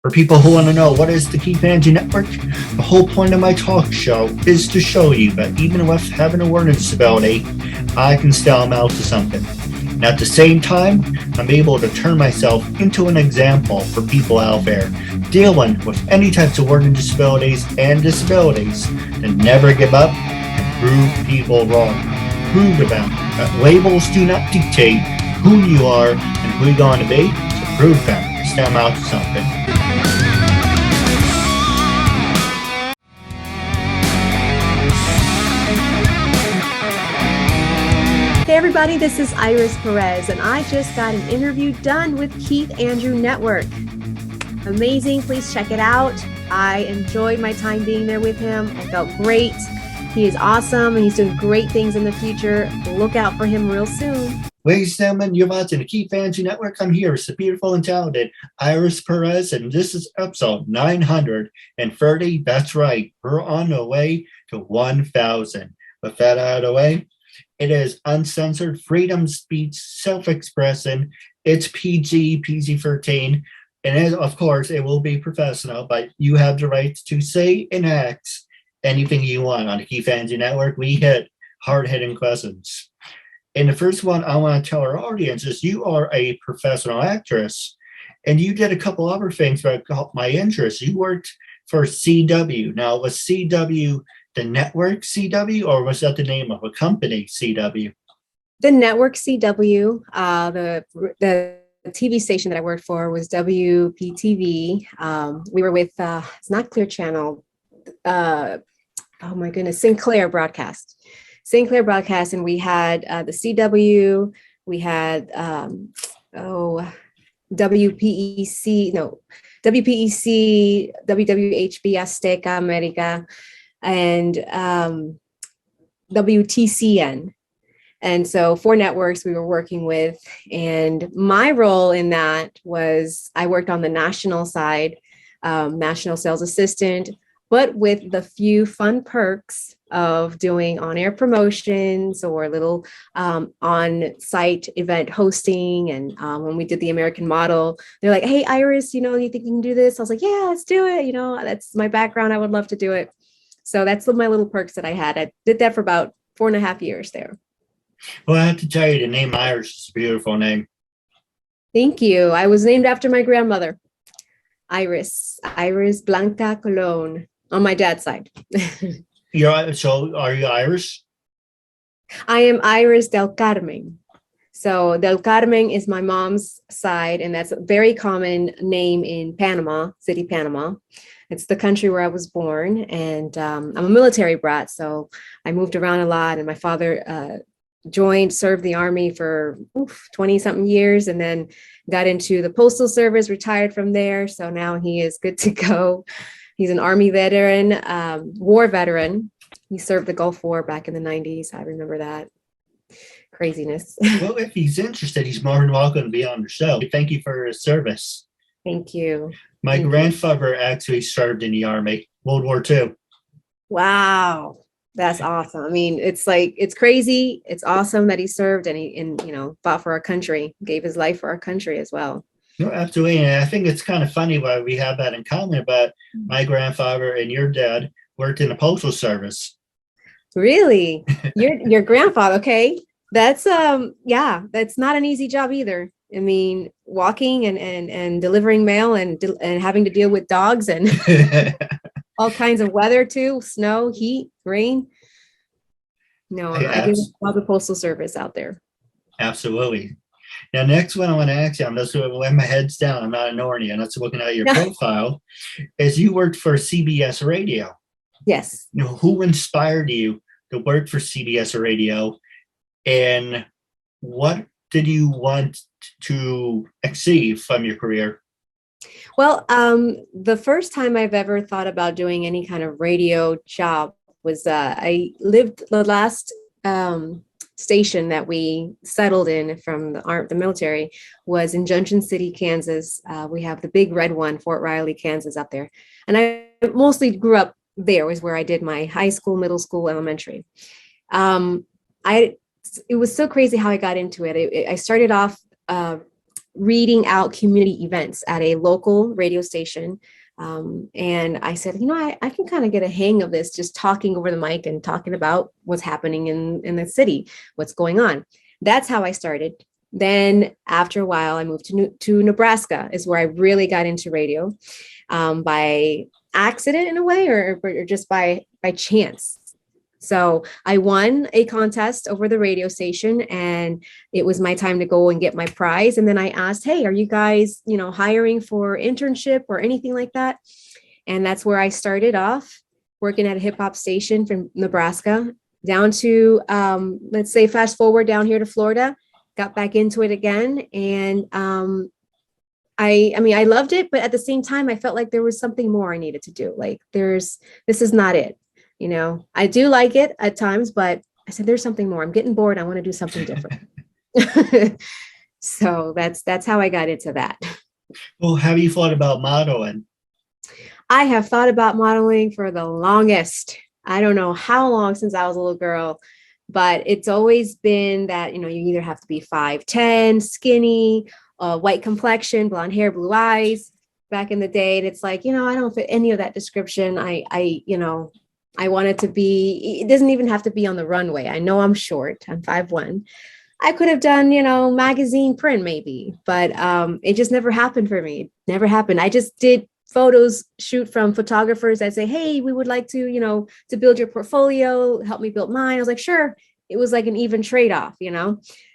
For people who want to know what is the Keith Andrew Network, the whole point of my talk show is to show you that even with having a learning disability, I can still amount to something. And at the same time, I'm able to turn myself into an example for people out there dealing with any types of learning disabilities and disabilities to never give up and prove people wrong. Prove to them that labels do not dictate who you are and who you're going to be, so prove them and still amount to something. Hey everybody, this is Iris Perez, and I just got an interview done with Keith Andrew Network. Amazing, please check it out. I enjoyed my time being there with him. I felt great. He is awesome, and he's doing great things in the future. Look out for him real soon. Ladies and gentlemen, you're watching the Keith Andrew Network. I'm here with the beautiful and talented Iris Perez, and this is episode 930. That's right, we're on the way to 1,000. With that out of the way, it is uncensored, freedom of speech, self-expression. It's PG-13. And of course, it will be professional, but you have the right to say and act anything you want on the Keith Andrew Network. We hit hard-hitting questions. And the first one I want to tell our audience is you are a professional actress, and you did a couple other things that caught my interest. You worked for CW. Now, was CW the network CW, or was that the name of a company, CW? The network CW, the TV station that I worked for was WPTV. We were with, it's not Clear Channel, oh my goodness, Sinclair Broadcast, and we had the CW, we had WPEC, WWHB Azteca America, and WTCN. And so 4 networks we were working with. And my role in that was I worked on the national side, national sales assistant, but with the few fun perks of doing on-air promotions or little on-site event hosting. And when we did the American Model, they're like, hey, Iris, you think you can do this? I was like, yeah, let's do it. That's my background. I would love to do it. So that's my little perks that I had. I did that for about 4.5 years there. Well, I have to tell you, the name Iris is a beautiful name. Thank you. I was named after my grandmother, Iris Blanca Colon, on my dad's side. So are you Irish? I am Iris del Carmen. So del Carmen is my mom's side, and that's a very common name in Panama City, Panama. It's the country where I was born, and I'm a military brat, so I moved around a lot, and my father served the Army for 20-something years, and then got into the Postal Service, retired from there, so now he is good to go. He's an Army veteran, war veteran. He served the Gulf War back in the 90s. I remember that. Craziness. Well, if he's interested, he's more than welcome to be on the show. Thank you for his service. Thank you. My grandfather actually served in the Army, World War II. Wow. That's awesome. I mean, it's crazy. It's awesome that he served and he fought for our country, gave his life for our country as well. No, absolutely. And I think it's kind of funny why we have that in common, but my grandfather and your dad worked in the Postal Service. Really? Your grandfather, okay. That's that's not an easy job either. I mean, walking and delivering mail and having to deal with dogs and all kinds of weather too, snow, heat, rain. No, I give all the Postal Service out there. Absolutely. Now, next one I want to ask you, I'm just when my head's down, I'm not ignoring you, I'm not looking at your profile, is you worked for CBS Radio. Yes. Who inspired you to work for CBS Radio, and what did you want to achieve from your career? Well, the first time I've ever thought about doing any kind of radio job was I lived the last station that we settled in from the military was in Junction City, Kansas. We have the big red one, Fort Riley, Kansas up there. And I mostly grew up there, was where I did my high school, middle school, elementary. It was so crazy how I got into it. I started off reading out community events at a local radio station. And I said, I can kind of get a hang of this, just talking over the mic and talking about what's happening in the city, what's going on. That's how I started. Then after a while, I moved to Nebraska, is where I really got into radio, by accident in a way, or just by chance. So I won a contest over the radio station, and it was my time to go and get my prize. And then I asked, hey, are you guys, hiring for internship or anything like that? And that's where I started off, working at a hip hop station from Nebraska down to, let's say, fast forward down here to Florida, got back into it again. And I loved it, but at the same time, I felt like there was something more I needed to do. Like this is not it. I do like it at times, but I said, there's something more. I'm getting bored. I want to do something different. So that's how I got into that. Well, have you thought about modeling? I have thought about modeling for the longest. I don't know how long, since I was a little girl, but it's always been that, you either have to be 5'10", skinny, white complexion, blonde hair, blue eyes back in the day. And it's like, I don't fit any of that description. I want it to be, it doesn't even have to be on the runway. I know I'm short. I'm 5'1". I could have done, magazine print maybe, but it just never happened for me. It never happened. I just did photos shoot from photographers that say, hey, we would like to, to build your portfolio, help me build mine. I was like, sure. It was like an even trade-off,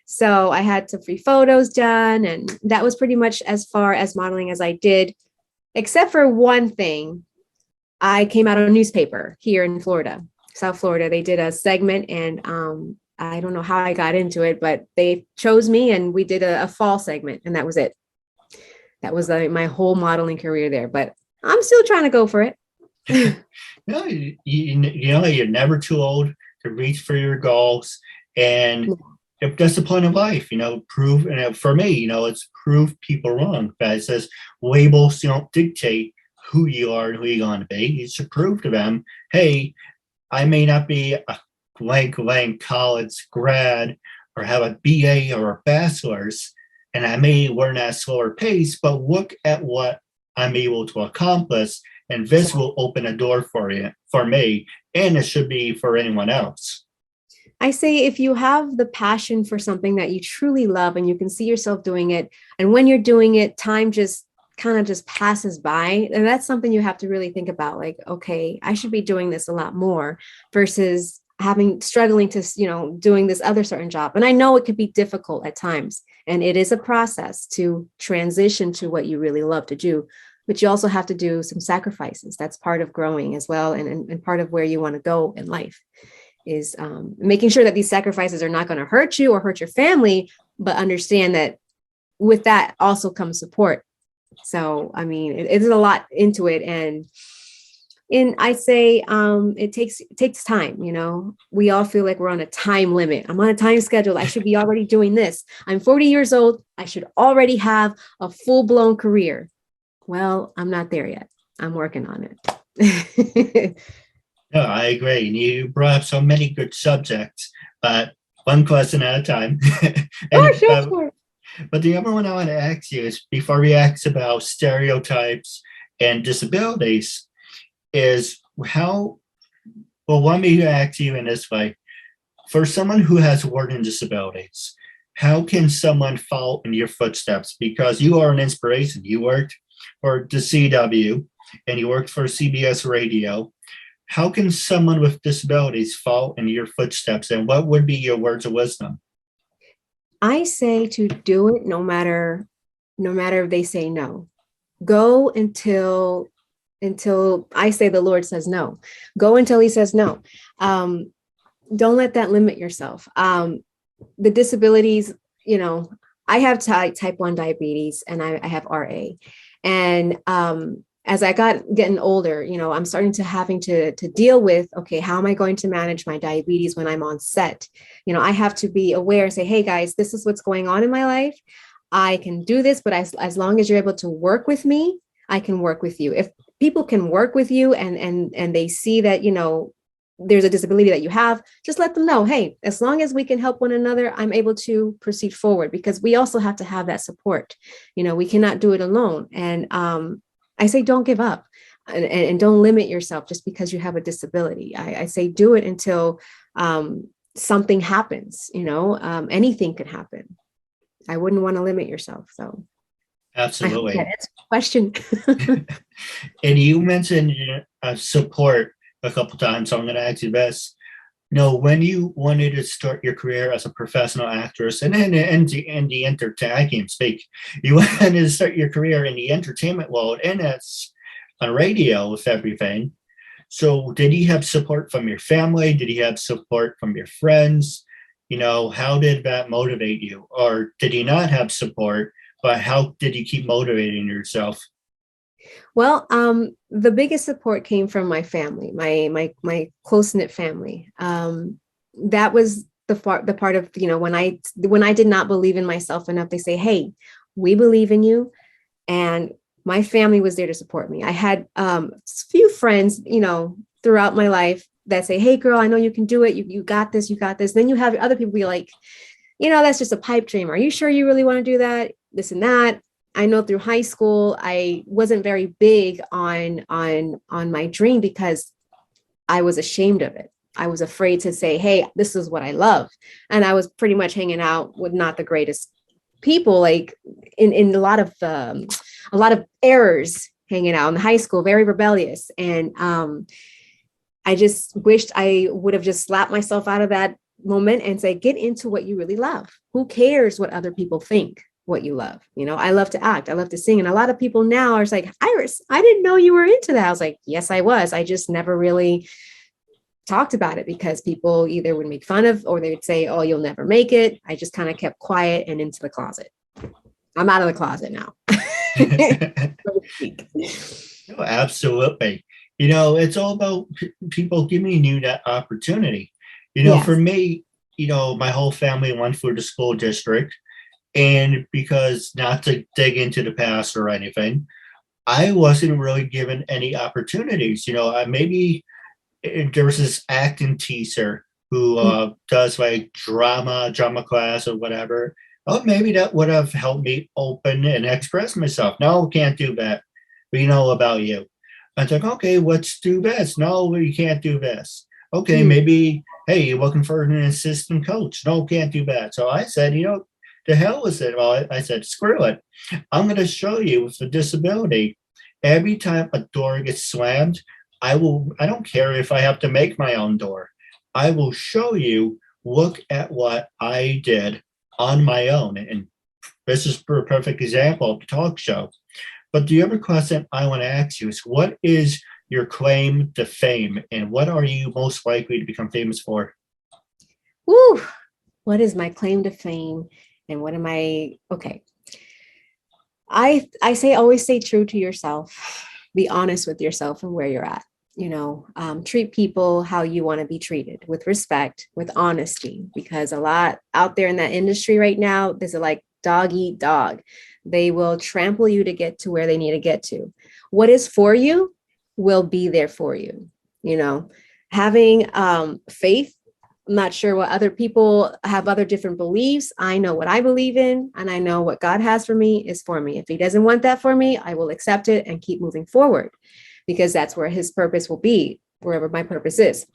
So I had some free photos done. And that was pretty much as far as modeling as I did, except for one thing. I came out on a newspaper here in Florida, South Florida. They did a segment, and I don't know how I got into it, but they chose me, and we did a fall segment, and that was it. That was my whole modeling career there, but I'm still trying to go for it. You're never too old to reach for your goals, and that's the point of life. Prove. And for me, it's prove people wrong. But it says labels don't dictate who you are and who you're going to be. You should prove to them, hey, I may not be a blank college grad or have a BA or a bachelor's, and I may learn at a slower pace, but look at what I'm able to accomplish, and this will open a door for me, and it should be for anyone else. I say, if you have the passion for something that you truly love and you can see yourself doing it, and when you're doing it, time just kind of just passes by, and that's something you have to really think about. Like, okay, I should be doing this a lot more versus struggling to, doing this other certain job. And I know it could be difficult at times, and it is a process to transition to what you really love to do, but you also have to do some sacrifices. That's part of growing as well. And part of where you want to go in life is making sure that these sacrifices are not going to hurt you or hurt your family, but understand that with that also comes support. So, I mean, it's a lot into it. And I say it takes time. We all feel like we're on a time limit. I'm on a time schedule. I should be already doing this. I'm 40 years old. I should already have a full-blown career. Well, I'm not there yet. I'm working on it. No, I agree. And you brought up so many good subjects, but one question at a time. Sure. But the other one I want to ask you is, before we ask about stereotypes and disabilities, is let me ask you in this way. For someone who has learning disabilities, how can someone follow in your footsteps? Because you are an inspiration. You worked for the CW and you worked for CBS Radio. How can someone with disabilities follow in your footsteps? And what would be your words of wisdom? I say to do it no matter if they say no. Go until I say the Lord says no. Go until he says no. Don't let that limit yourself. The disabilities, I have type 1 diabetes, and I have RA. And as I getting older, I'm starting to having to deal with, okay, how am I going to manage my diabetes when I'm on set? I have to be aware and say, hey guys, this is what's going on in my life. I can do this, but as long as you're able to work with me, I can work with you. If people can work with you and they see that, there's a disability that you have, just let them know, hey, as long as we can help one another, I'm able to proceed forward, because we also have to have that support. We cannot do it alone. And I say, don't give up, and don't limit yourself just because you have a disability. I say, do it until something happens. Anything could happen. I wouldn't want to limit yourself. So Absolutely. I hope that answers the question. And you mentioned support a couple times, so I'm going to ask you this. When you wanted to start your career as a professional actress, and then in the I can't speak, you wanted to start your career in the entertainment world, and that's on radio with everything. So did you have support from your family? Did you have support from your friends? How did that motivate you? Or did you not have support, but how did you keep motivating yourself? Well, the biggest support came from my family, my close-knit family. That was the part of, when I did not believe in myself enough, they say, hey, we believe in you. And my family was there to support me. I had a few friends, throughout my life that say, hey, girl, I know you can do it. You got this, you got this. Then you have other people be like, that's just a pipe dream. Are you sure you really want to do that? This and that. I know through high school, I wasn't very big on my dream because I was ashamed of it. I was afraid to say, hey, this is what I love. And I was pretty much hanging out with not the greatest people, like in a lot of errors, hanging out in high school, very rebellious. And I just wished I would have just slapped myself out of that moment and say, get into what you really love. Who cares what other people think? What you love. I love to act. I love to sing. And a lot of people now are like, Iris, I didn't know you were into that. I was like, yes, I was. I just never really talked about it because people either would make fun of, or they would say, oh, you'll never make it. I just kind of kept quiet and into the closet. I'm out of the closet now. No, absolutely. It's all about people giving you that opportunity. Yes. For me, my whole family went through the school district. And because, not to dig into the past or anything, I wasn't really given any opportunities. Maybe there was this acting teacher who does like drama class or whatever. Oh, maybe that would have helped me open and express myself. No, can't do that. We know about you. I was like, okay, let's do this. No, we can't do this. Okay, maybe, hey, you're looking for an assistant coach. No, can't do that. So I said, the hell with it. Well, I said, screw it. I'm going to show you with a disability. Every time a door gets slammed, I don't care if I have to make my own door. I will show you, look at what I did on my own. And this is a perfect example of the talk show. But the other question I want to ask you is, what is your claim to fame? And what are you most likely to become famous for? Woo! What is my claim to fame? And what am I? Okay. I say, always stay true to yourself. Be honest with yourself and where you're at. Treat people how you want to be treated, with respect, with honesty, because a lot out there in that industry right now, there's a like dog eat dog. They will trample you to get to where they need to get to. What is for you will be there for you. Having faith. I'm not sure what other people have, other different beliefs. I know what I believe in, and I know what God has for me is for me. If he doesn't want that for me, I will accept it and keep moving forward, because that's where his purpose will be, wherever my purpose is.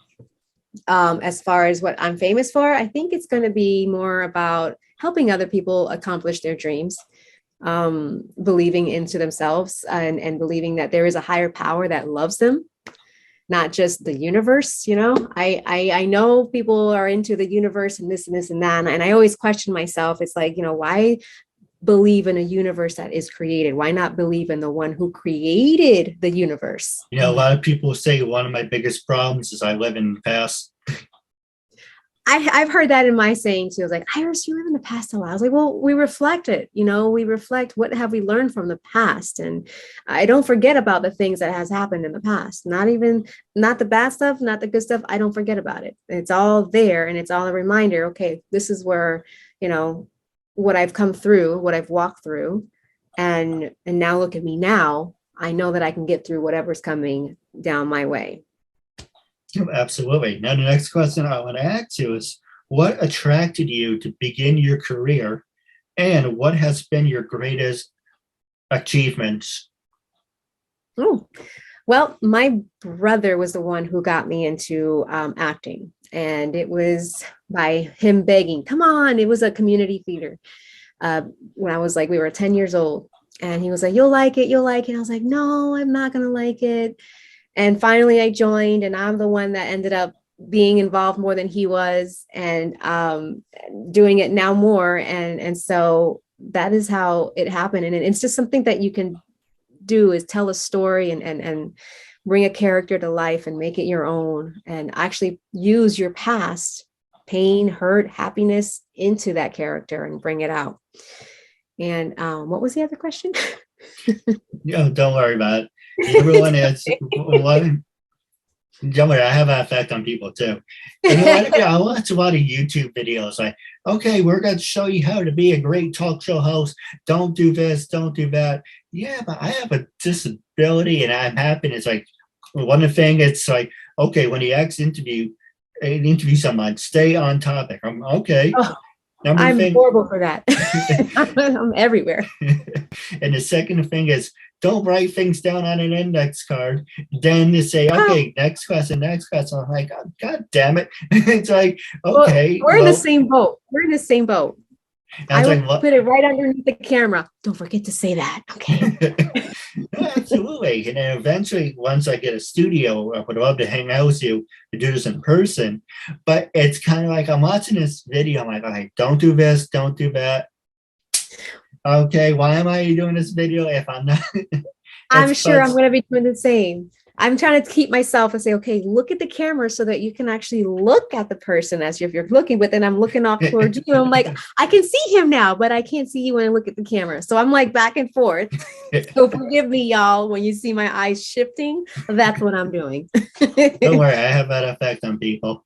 As far as what I'm famous for, I think it's going to be more about helping other people accomplish their dreams, believing into themselves and believing that there is a higher power that loves them. Not just the universe, I know people are into the universe and this and this and that. And I always question myself. It's like, why believe in a universe that is created? Why not believe in the one who created the universe? A lot of people say one of my biggest problems is I live in the past. I've heard that in my saying too. I was like, Iris, you live in the past a lot. I was like, well, we reflect it. We reflect what have we learned from the past. And I don't forget about the things that has happened in the past. Not the bad stuff, not the good stuff. I don't forget about it. It's all there. And it's all a reminder. Okay, this is where, what I've come through, what I've walked through. And now look at me now. I know that I can get through whatever's coming down my way. Oh, absolutely. Now, the next question I want to ask you is, what attracted you to begin your career, and what has been your greatest achievements? Oh, well, my brother was the one who got me into acting, and it was by him begging, come on. It was a community theater uh, when I was like, we were 10 years old. And he was like, you'll like it, you'll like it. I was like, no, I'm not going to like it. And finally I joined, and I'm the one that ended up being involved more than he was, and doing it now more. And so that is how it happened. And it's just something that you can do, is tell a story and bring a character to life and make it your own, and actually use your past pain, hurt, happiness into that character and bring it out. And what was the other question? Don't worry about it. Everyone is one. Don't worry, I have an effect on people too. And I watch a lot of YouTube videos like, okay, we're going to show you how to be a great talk show host. Don't do this, don't do that. Yeah, but I have a disability and I'm happy. And it's like, one thing, it's like, okay, when you interview someone, stay on topic. I'm okay. Oh, Number I'm thing, horrible for that. I'm everywhere. and the second thing is, don't write things down on an index card. Then to say, okay, next question, next question. I'm like, oh, God damn it. It's like, okay. Well, we're in the same boat. We're in the same boat. I would put it right underneath the camera. Don't forget to say that. Okay. Absolutely. And then eventually, once I get a studio, I would love to hang out with you to do this in person. But it's kind of like I'm watching this video. I'm like, okay, don't do this, don't do that. Okay, why am I doing this video if I'm not? I'm sure I'm going to be doing the same. I'm trying to keep myself and say, okay, look at the camera so that you can actually look at the person as if you're looking, but then I'm looking off towards you. I'm like, I can see him now, but I can't see you when I look at the camera. So I'm like back and forth. So forgive me, y'all, when you see my eyes shifting, that's what I'm doing. Don't worry, I have that effect on people.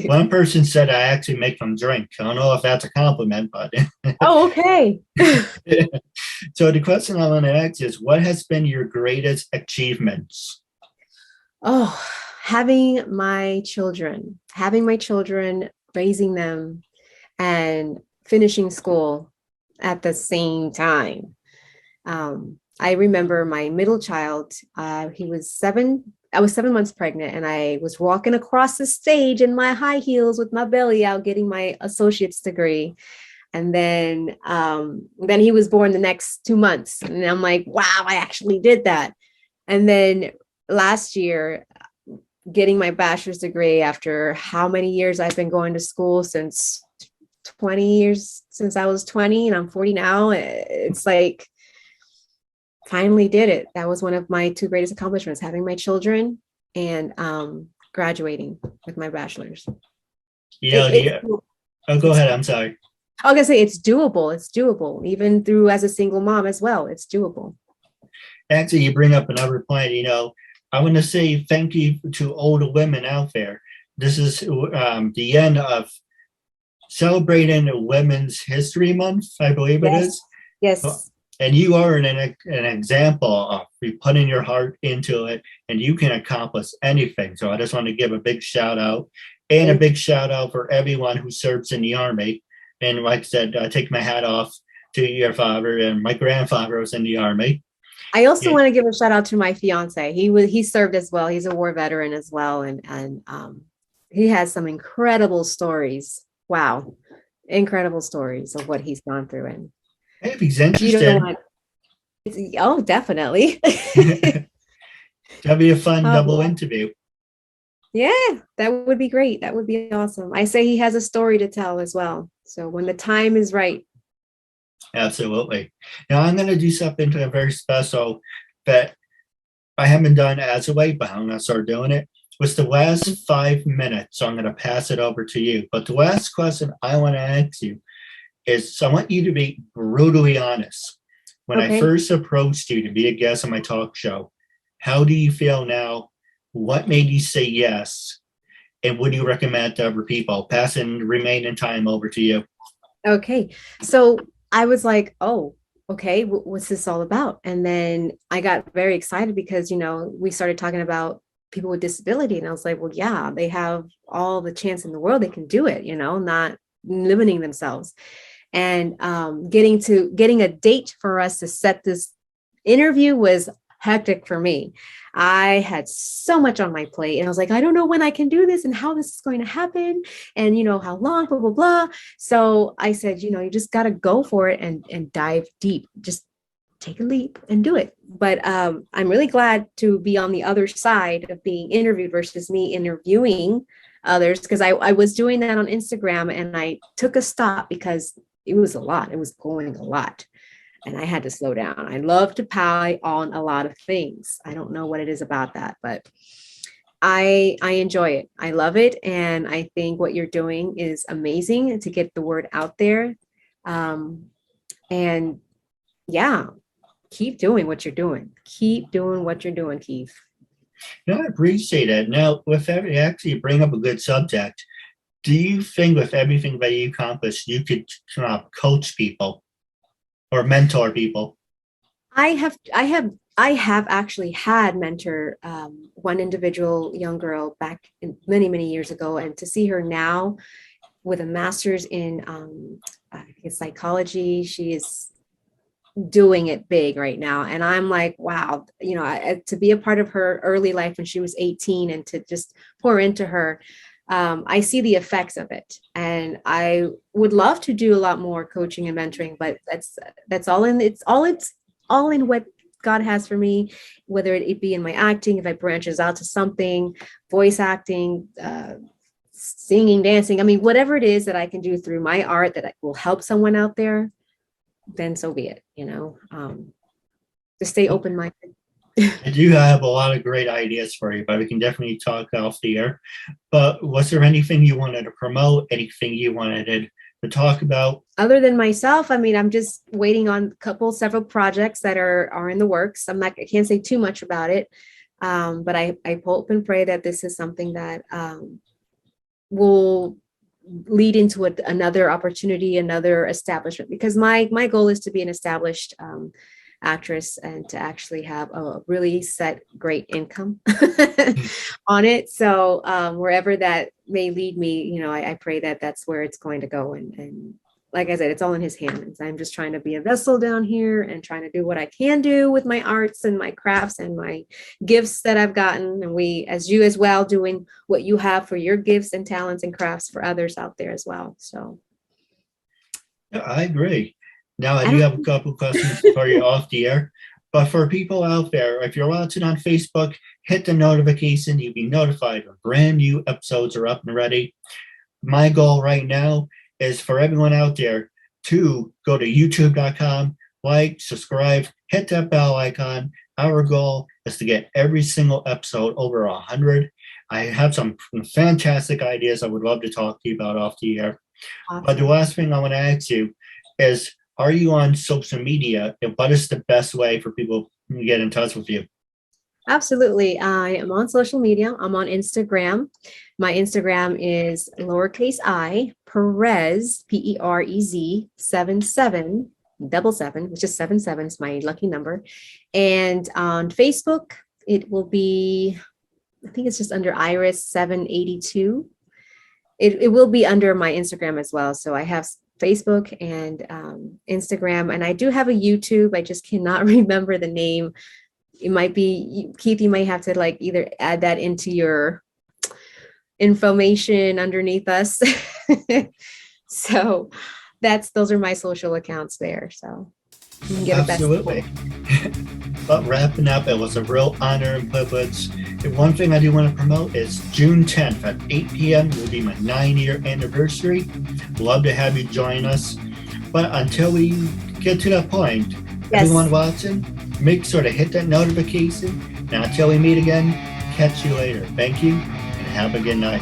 One person said I actually make them drink. I don't know if that's a compliment, but. Oh, okay. So the question I want to ask is, what has been your greatest achievements? Oh, having my children, raising them, and finishing school at the same time. I remember my middle child, he was 7. I was 7 months pregnant, and I was walking across the stage in my high heels with my belly out getting my associate's degree. And then he was born the next 2 months. And I'm like, wow, I actually did that. And then last year, getting my bachelor's degree after how many years I've been going to school, since 20 years, since I was 20, and I'm 40 now. It's like, finally did it. That was one of my 2 greatest accomplishments, having my children and graduating with my bachelor's. Yeah. Oh, go ahead. I'm sorry. I was gonna say it's doable. It's doable, even through as a single mom as well. It's doable. Actually, you bring up another point. I want to say thank you to all the women out there. This is the end of celebrating Women's History Month, I believe it is. Yes. And you are an example of putting your heart into it, and you can accomplish anything. So I just want to give a big shout out, and a big shout out for everyone who serves in the Army. And like I said, I take my hat off to your father, and my grandfather was in the Army. I also want to give a shout out to my fiance. He served as well. He's a war veteran as well. And he has some incredible stories. Wow. Incredible stories of what he's gone through. And if he's interested. Oh, definitely. That'd be a fun double interview. Yeah, that would be great. That would be awesome. I say he has a story to tell as well. So when the time is right. Absolutely. Now I'm going to do something very special that I haven't done as of late, but I'm going to start doing it. It's the last 5 minutes, so I'm going to pass it over to you. But the last question I want to ask you is, I want you to be brutally honest. When I first approached you to be a guest on my talk show, how do you feel now? What made you say yes? And would you recommend to other people? Passing remaining time over to you. Okay. So I was like, oh, okay, what's this all about? And then I got very excited because, we started talking about people with disability. And I was like, well, yeah, they have all the chance in the world. They can do it, not limiting themselves. And getting a date for us to set this interview was hectic for me. I had so much on my plate, and I was like, I don't know when I can do this and how this is going to happen, and how long, blah, blah, blah. So I said, you just got to go for it and dive deep. Just take a leap and do it. But I'm really glad to be on the other side of being interviewed versus me interviewing others, because I was doing that on Instagram, and I took a stop because it was a lot. It was going a lot. And I had to slow down. I love to pie on a lot of things. I don't know what it is about that, but I enjoy it. I love it. And I think what you're doing is amazing to get the word out there. And yeah, keep doing what you're doing. Keep doing what you're doing, Keith. No, I appreciate it. Now, with every, actually, you bring up a good subject. Do you think with everything that you accomplished, you could coach people or mentor people? I have actually had mentor one individual young girl back in many, many years ago, and to see her now with a master's in psychology, she is doing it big right now. And I'm like, wow, to be a part of her early life when she was 18 and to just pour into her, I see the effects of it. And I would love to do a lot more coaching and mentoring, but that's all in, it's all in what God has for me, whether it be in my acting, if I branches out to something, voice acting, singing, dancing. I mean, whatever it is that I can do through my art that will help someone out there, then so be it, to stay open-minded. I do have a lot of great ideas for you, but we can definitely talk off the air. But was there anything you wanted to promote, anything you wanted to talk about? Other than myself, I mean, I'm just waiting on several projects that are in the works. I can't say too much about it, but I hope and pray that this is something that will lead into another opportunity, another establishment, because my goal is to be an established actress and to actually have a really set great income on it. So wherever that may lead me, I pray that that's where it's going to go. And like I said, it's all in his hands. I'm just trying to be a vessel down here and trying to do what I can do with my arts and my crafts and my gifts that I've gotten. And we, as you as well, doing what you have for your gifts and talents and crafts for others out there as well. So. Yeah, I agree. Now, I do have a couple questions for you off the air. But for people out there, if you're watching on Facebook, hit the notification. You'll be notified when brand new episodes are up and ready. My goal right now is for everyone out there to go to youtube.com, like, subscribe, hit that bell icon. Our goal is to get every single episode over 100. I have some fantastic ideas I would love to talk to you about off the air. Awesome. But the last thing I want to ask you is, are you on social media? And what is the best way for people to get in touch with you? Absolutely. I am on social media. I'm on Instagram. My Instagram is _I Perez, Perez 7777, which is 77 is my lucky number. And on Facebook, it will be, I think it's just under Iris 782. It will be under my Instagram as well. So I have Facebook and Instagram, and I do have a YouTube. I just cannot remember the name. It might be, Keith, you might have to either add that into your information underneath us. So those are my social accounts there. So you can get absolutely. But wrapping up, it was a real honor and privilege. And one thing I do want to promote is June 10th at 8 p.m. will be my 9-year anniversary. Love to have you join us. But until we get to that point, yes, everyone watching, make sure to hit that notification. Now, until we meet again, catch you later. Thank you, and have a good night.